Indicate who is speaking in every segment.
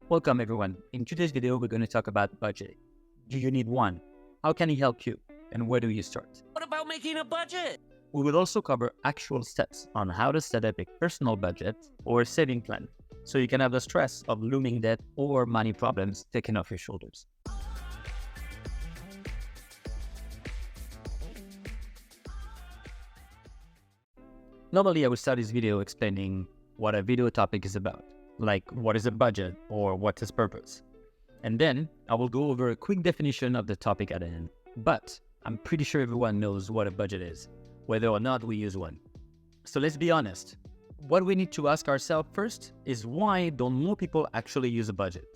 Speaker 1: Welcome everyone. In today's video, we're going to talk about budgeting. Do you need one? How can he help you? And where do you start?
Speaker 2: What about making a budget?
Speaker 1: We will also cover actual steps on how to set up a personal budget or a saving plan, so you can have the stress of looming debt or money problems taken off your shoulders. Normally, I would start this video explaining what a video topic is about, like what is a budget or what's its purpose. And then I will go over a quick definition of the topic at hand. But I'm pretty sure everyone knows what a budget is, whether or not we use one. So let's be honest. What we need to ask ourselves first is, why don't more people actually use a budget?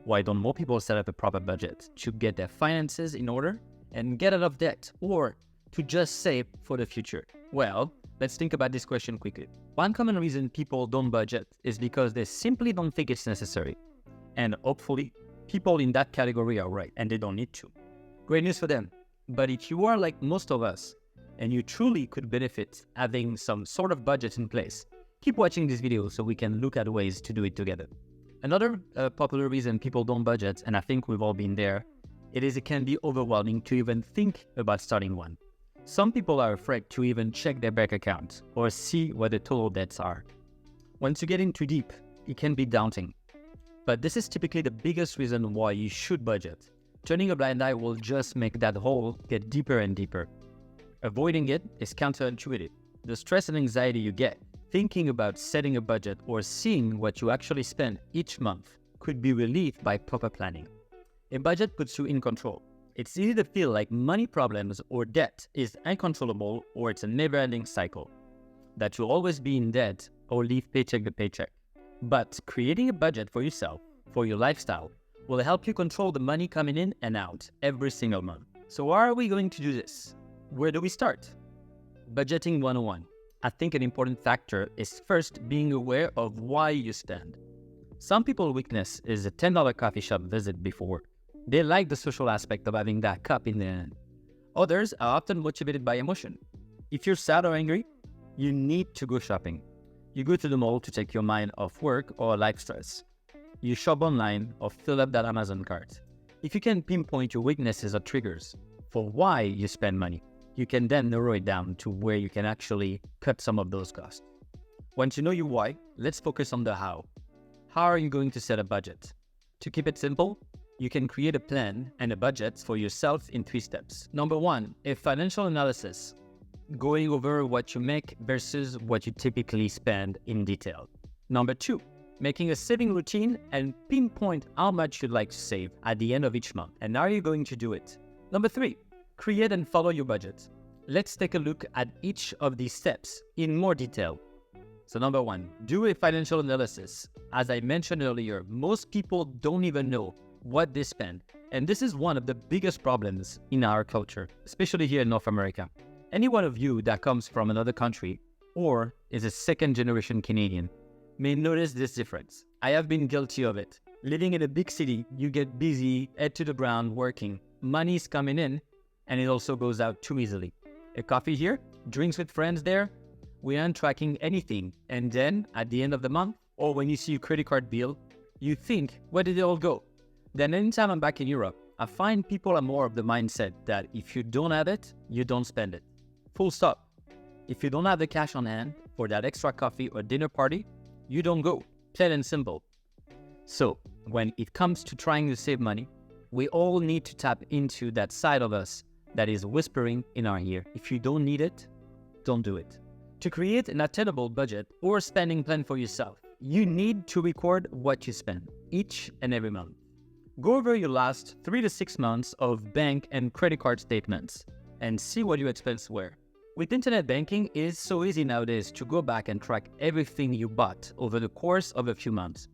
Speaker 1: Why don't more people set up a proper budget to get their finances in order and get out of debt, or to just save for the future? Well, let's think about this question quickly. One common reason people don't budget is because they simply don't think it's necessary. And hopefully, people in that category are right and they don't need to. Great news for them. But if you are like most of us, and you truly could benefit having some sort of budget in place, keep watching this video so we can look at ways to do it together. Another popular reason people don't budget, and I think we've all been there, it can be overwhelming to even think about starting one. Some people are afraid to even check their bank account or see what the total debts are. Once you get in too deep, it can be daunting. But this is typically the biggest reason why you should budget. Turning a blind eye will just make that hole get deeper and deeper. Avoiding it is counterintuitive. The stress and anxiety you get thinking about setting a budget or seeing what you actually spend each month could be relieved by proper planning. A budget puts you in control. It's easy to feel like money problems or debt is uncontrollable, or it's a never-ending cycle, that you'll always be in debt or live paycheck to paycheck. But creating a budget for yourself, for your lifestyle, will help you control the money coming in and out every single month. So how are we going to do this? Where do we start? Budgeting 101. I think an important factor is first being aware of why you spend. Some people's weakness is a $10 coffee shop visit before work. They like the social aspect of having that cup in their hand. Others are often motivated by emotion. If you're sad or angry, you need to go shopping. You go to the mall to take your mind off work or life stress. You shop online or fill up that Amazon cart. If you can pinpoint your weaknesses or triggers for why you spend money, you can then narrow it down to where you can actually cut some of those costs. Once you know your why, let's focus on the how. How are you going to set a budget? To keep it simple, you can create a plan and a budget for yourself in 3 steps. Number 1, a financial analysis, going over what you make versus what you typically spend in detail. Number 2, making a saving routine and pinpoint how much you'd like to save at the end of each month and how you're going to do it. Number 3, create and follow your budget. Let's take a look at each of these steps in more detail. So number 1, do a financial analysis. As I mentioned earlier, most people don't even know what they spend. And this is one of the biggest problems in our culture, especially here in North America. Any one of you that comes from another country or is a second-generation Canadian may notice this difference. I have been guilty of it. Living in a big city, you get busy, head to the ground, working. Money's coming in, and it also goes out too easily. A coffee here, drinks with friends there, we aren't tracking anything. And then, at the end of the month, or when you see your credit card bill, you think, where did it all go? Then anytime I'm back in Europe, I find people are more of the mindset that if you don't have it, you don't spend it. Full stop. If you don't have the cash on hand for that extra coffee or dinner party, you don't go. Plain and simple. So, when it comes to trying to save money, we all need to tap into that side of us that is whispering in our ear. If you don't need it, don't do it. To create an attainable budget or spending plan for yourself, you need to record what you spend each and every month. Go over your last 3 to 6 months of bank and credit card statements and see what your expenses were. With internet banking, it is so easy nowadays to go back and track everything you bought over the course of a few months.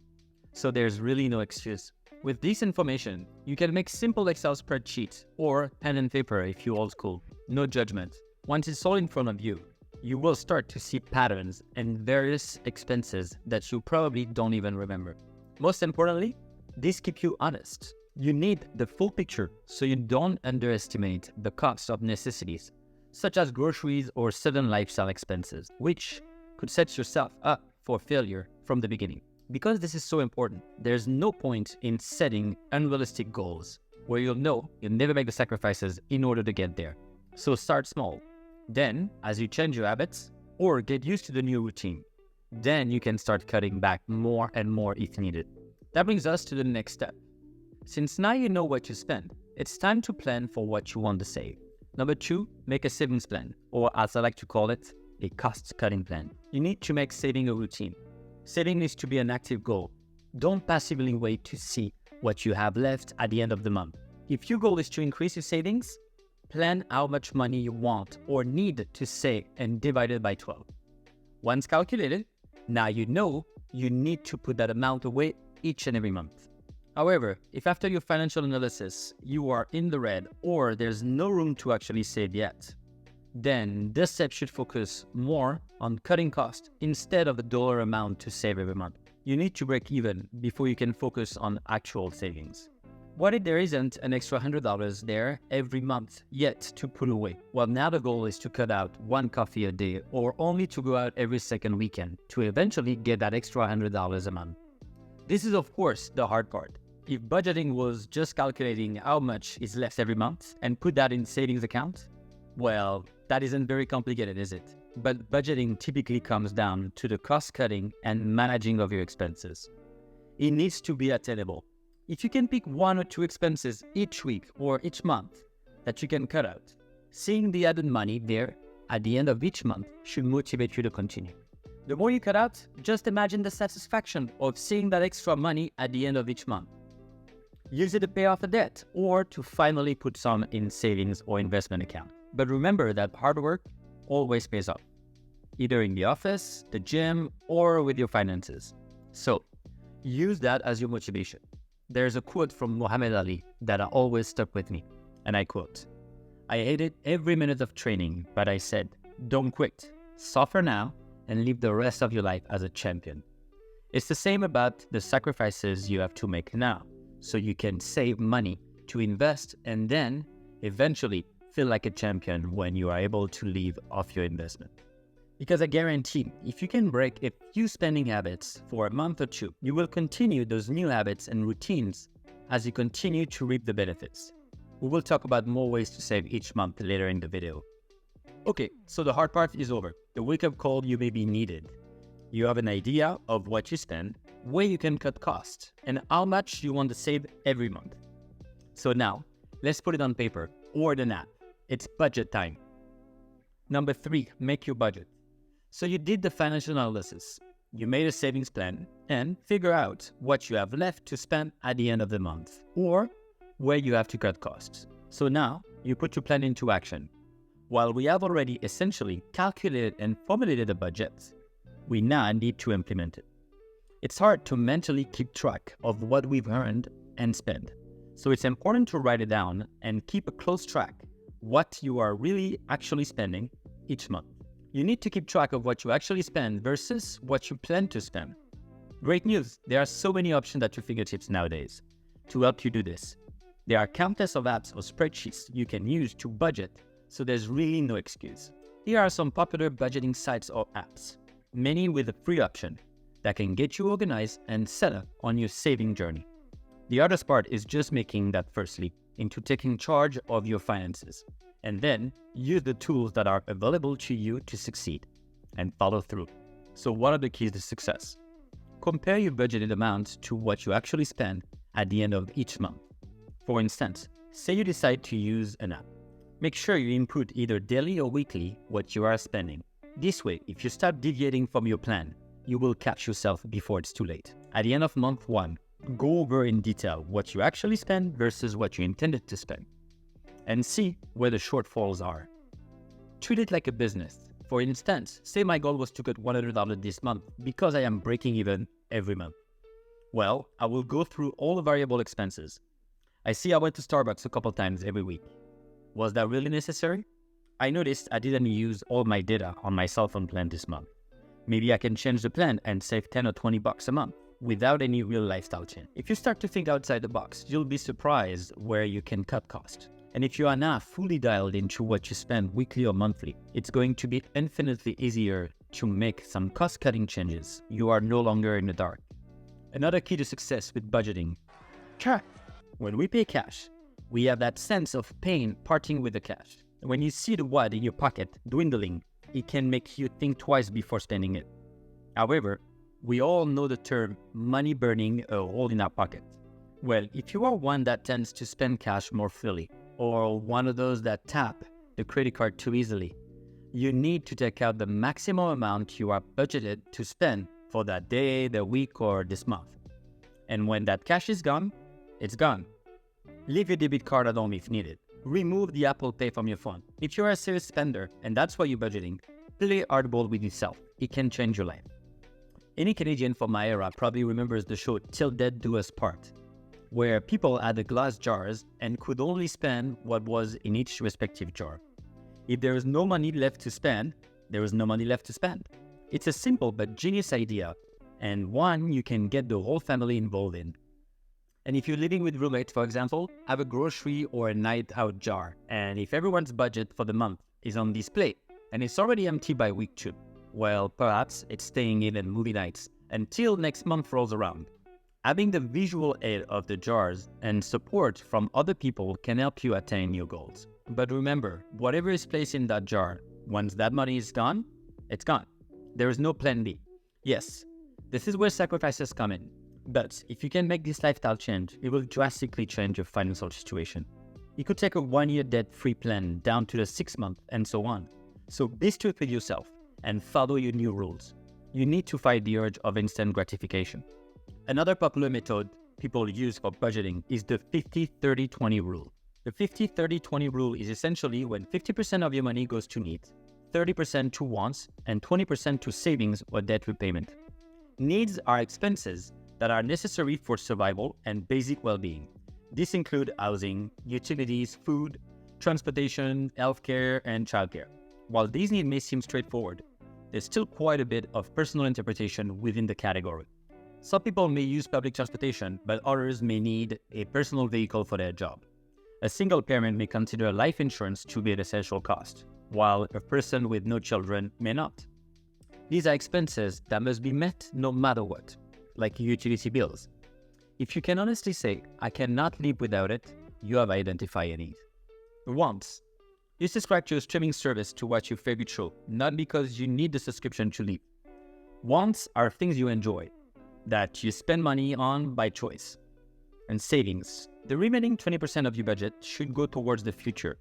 Speaker 1: So there's really no excuse. With this information, you can make simple Excel spreadsheets or pen and paper if you're old school. No judgment. Once it's all in front of you, you will start to see patterns and various expenses that you probably don't even remember. Most importantly, this keeps you honest. You need the full picture so you don't underestimate the cost of necessities, such as groceries or sudden lifestyle expenses, which could set yourself up for failure from the beginning. Because this is so important, there's no point in setting unrealistic goals where you'll know you'll never make the sacrifices in order to get there. So start small. Then, as you change your habits or get used to the new routine, then you can start cutting back more and more if needed. That brings us to the next step. Since now you know what you spend, it's time to plan for what you want to save. Number 2, make a savings plan, or as I like to call it, a cost-cutting plan. You need to make saving a routine. Saving needs to be an active goal. Don't passively wait to see what you have left at the end of the month. If your goal is to increase your savings, plan how much money you want or need to save and divide it by 12. Once calculated, now you know you need to put that amount away each and every month. However, if after your financial analysis you are in the red or there's no room to actually save yet, then this step should focus more on cutting costs instead of the dollar amount to save every month. You need to break even before you can focus on actual savings. What if there isn't an extra $100 there every month yet to put away? Well, now the goal is to cut out 1 coffee a day or only to go out every second weekend to eventually get that extra $100 a month. This is of course the hard part. If budgeting was just calculating how much is left every month and put that in savings account, well, that isn't very complicated, is it? But budgeting typically comes down to the cost cutting and managing of your expenses. It needs to be attainable. If you can pick 1 or 2 expenses each week or each month that you can cut out, seeing the added money there at the end of each month should motivate you to continue. The more you cut out, just imagine the satisfaction of seeing that extra money at the end of each month. Use it to pay off a debt or to finally put some in savings or investment account. But remember that hard work always pays off, either in the office, the gym, or with your finances. So use that as your motivation. There's a quote from Muhammad Ali that always stuck with me, and I quote, "I hated every minute of training, but I said, don't quit, suffer now, and live the rest of your life as a champion." It's the same about the sacrifices you have to make now, so you can save money to invest and then eventually feel like a champion when you are able to live off your investment. Because I guarantee, if you can break a few spending habits for a month or 2, you will continue those new habits and routines as you continue to reap the benefits. We will talk about more ways to save each month later in the video. Okay, so the hard part is over. The wake-up call you may be needed. You have an idea of what you spend, where you can cut costs, and how much you want to save every month. So now, let's put it on paper or an app. It's budget time. Number 3, make your budget. So you did the financial analysis, you made a savings plan, and figure out what you have left to spend at the end of the month, or where you have to cut costs. So now, you put your plan into action. While we have already essentially calculated and formulated a budget, we now need to implement it. It's hard to mentally keep track of what we've earned and spent. So it's important to write it down and keep a close track what you are really actually spending each month. You need to keep track of what you actually spend versus what you plan to spend. Great news, there are so many options at your fingertips nowadays to help you do this. There are countless of apps or spreadsheets you can use to budget, so there's really no excuse. Here are some popular budgeting sites or apps, many with a free option that can get you organized and set up on your saving journey. The hardest part is just making that first leap into taking charge of your finances, and then use the tools that are available to you to succeed and follow through. So what are the keys to success? Compare your budgeted amount to what you actually spend at the end of each month. For instance, say you decide to use an app. Make sure you input either daily or weekly what you are spending. This way, if you start deviating from your plan, you will catch yourself before it's too late. At the end of month 1, go over in detail what you actually spend versus what you intended to spend, and see where the shortfalls are. Treat it like a business. For instance, say my goal was to cut $100 this month because I am breaking even every month. Well, I will go through all the variable expenses. I see I went to Starbucks a couple times every week. Was that really necessary? I noticed I didn't use all my data on my cell phone plan this month. Maybe I can change the plan and save 10 or 20 bucks a month without any real lifestyle change. If you start to think outside the box, you'll be surprised where you can cut costs. And if you are now fully dialed into what you spend weekly or monthly, it's going to be infinitely easier to make some cost-cutting changes. You are no longer in the dark. Another key to success with budgeting: cash. When we pay cash, we have that sense of pain parting with the cash. When you see the wad in your pocket dwindling, it can make you think twice before spending it. However, we all know the term money burning a hole in our pocket. Well, if you are one that tends to spend cash more freely, or one of those that tap the credit card too easily, you need to take out the maximum amount you are budgeted to spend for that day, the week, or this month. And when that cash is gone, it's gone. Leave your debit card at home if needed. Remove the Apple Pay from your phone. If you're a serious spender and that's why you're budgeting, play hardball with yourself. It can change your life. Any Canadian from my era probably remembers the show Till Death Do Us Part, where people had the glass jars and could only spend what was in each respective jar. If there is no money left to spend, there is no money left to spend. It's a simple but genius idea, and one you can get the whole family involved in. And if you're living with roommates, for example, have a grocery or a night out jar. And if everyone's budget for the month is on display and it's already empty by week 2, well, perhaps it's staying in at movie nights until next month rolls around. Having the visual aid of the jars and support from other people can help you attain your goals. But remember, whatever is placed in that jar, once that money is gone, it's gone. There is no plan B. Yes, this is where sacrifices come in. But if you can make this lifestyle change, it will drastically change your financial situation. You could take a 1-year debt-free plan down to the 6-month and so on. So be strict with yourself and follow your new rules. You need to fight the urge of instant gratification. Another popular method people use for budgeting is the 50-30-20 rule. The 50-30-20 rule is essentially when 50% of your money goes to needs, 30% to wants, and 20% to savings or debt repayment. Needs are expenses that are necessary for survival and basic well-being. This includes housing, utilities, food, transportation, healthcare, and childcare. While these needs may seem straightforward, there's still quite a bit of personal interpretation within the category. Some people may use public transportation, but others may need a personal vehicle for their job. A single parent may consider life insurance to be an essential cost, while a person with no children may not. These are expenses that must be met no matter what, like utility bills. If you can honestly say, I cannot live without it, you have identified a need. Wants. You subscribe to a streaming service to watch your favorite show, not because you need the subscription to live. Wants are things you enjoy, that you spend money on by choice. And savings. The remaining 20% of your budget should go towards the future.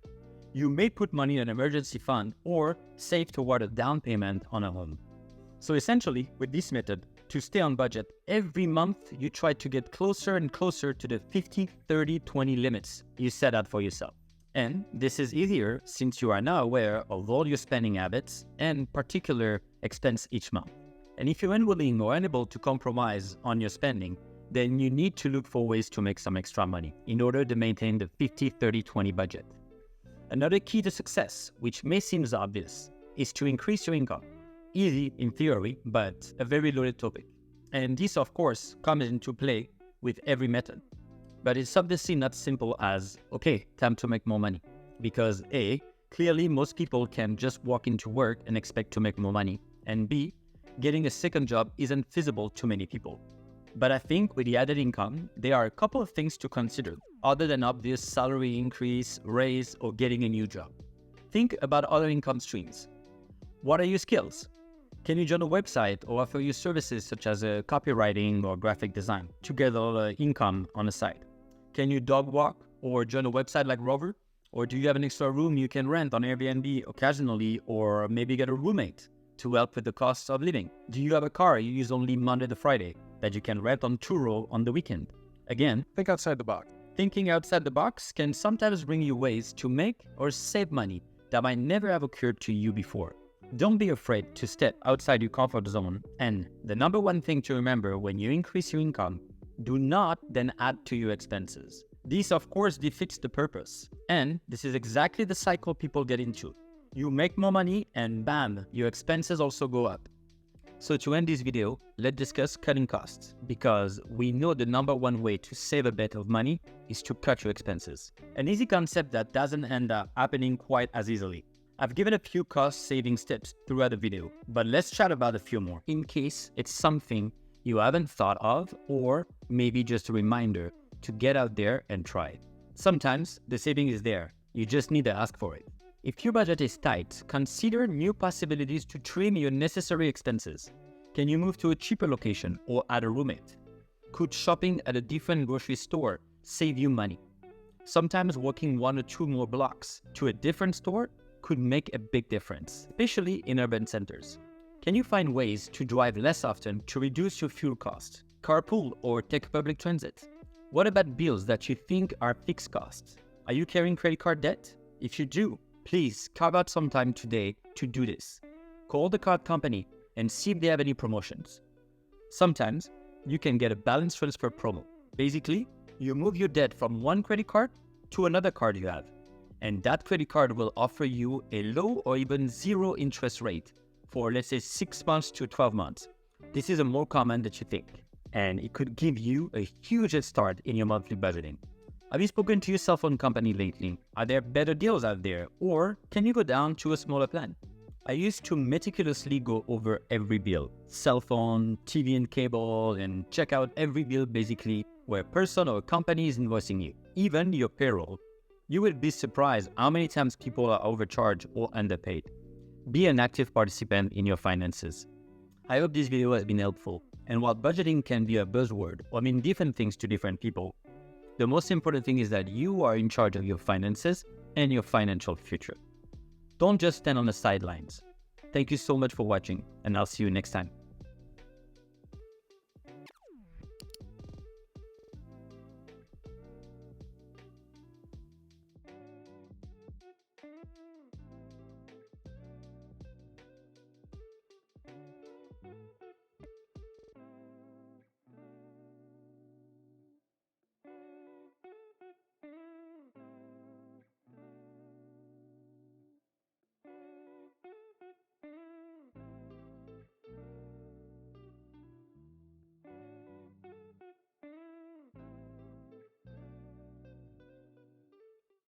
Speaker 1: You may put money in an emergency fund or save toward a down payment on a home. So essentially, with this method, to stay on budget, every month you try to get closer and closer to the 50-30-20 limits you set out for yourself. And this is easier since you are now aware of all your spending habits and particular expense each month. And if you're unwilling or unable to compromise on your spending, then you need to look for ways to make some extra money in order to maintain the 50-30-20 budget. Another key to success, which may seem obvious, is to increase your income. Easy in theory, but a very loaded topic. And this, of course, comes into play with every method. But it's obviously not simple as, okay, time to make more money. Because A, clearly most people can just walk into work and expect to make more money. And B, getting a second job isn't feasible to many people. But I think with the added income, there are a couple of things to consider, other than obvious salary increase, raise, or getting a new job. Think about other income streams. What are your skills? Can you join a website or offer your services such as copywriting or graphic design to gather income on the side? Can you dog walk or join a website like Rover? Or do you have an extra room you can rent on Airbnb occasionally, or maybe get a roommate to help with the costs of living? Do you have a car you use only Monday to Friday that you can rent on Turo on the weekend? Again,
Speaker 2: Think outside the box.
Speaker 1: thinking outside the box can sometimes bring you ways to make or save money that might never have occurred to you before. Don't be afraid to step outside your comfort zone. And the number one thing to remember when you increase your income, do not then add to your expenses. This, of course, defeats the purpose. And this is exactly the cycle people get into. You make more money and bam, your expenses also go up. So to end this video, let's discuss cutting costs, because we know the number one way to save a bit of money is to cut your expenses. An easy concept that doesn't end up happening quite as easily. I've given a few cost savings tips throughout the video, but let's chat about a few more in case it's something you haven't thought of, or maybe just a reminder to get out there and try. Sometimes the saving is there, you just need to ask for it. If your budget is tight, consider new possibilities to trim your necessary expenses. Can you move to a cheaper location or add a roommate? Could shopping at a different grocery store save you money? Sometimes walking 1 or 2 more blocks to a different store could make a big difference, especially in urban centers. Can you find ways to drive less often to reduce your fuel costs? Carpool or take public transit? What about bills that you think are fixed costs? Are you carrying credit card debt? If you do, please carve out some time today to do this. Call the card company and see if they have any promotions. Sometimes you can get a balance transfer promo. Basically, you move your debt from one credit card to another card you have, and that credit card will offer you a low or even zero interest rate for, let's say, 6 months to 12 months. This is a more common than you think, and it could give you a huge head start in your monthly budgeting. Have you spoken to your cell phone company lately? Are there better deals out there, or can you go down to a smaller plan? I used to meticulously go over every bill, cell phone, TV and cable, and check out every bill basically where a person or a company is invoicing you, even your payroll. You will be surprised how many times people are overcharged or underpaid. Be an active participant in your finances. I hope this video has been helpful, and while budgeting can be a buzzword or mean different things to different people, the most important thing is that you are in charge of your finances and your financial future. Don't just stand on the sidelines. Thank you so much for watching, and I'll see you next time.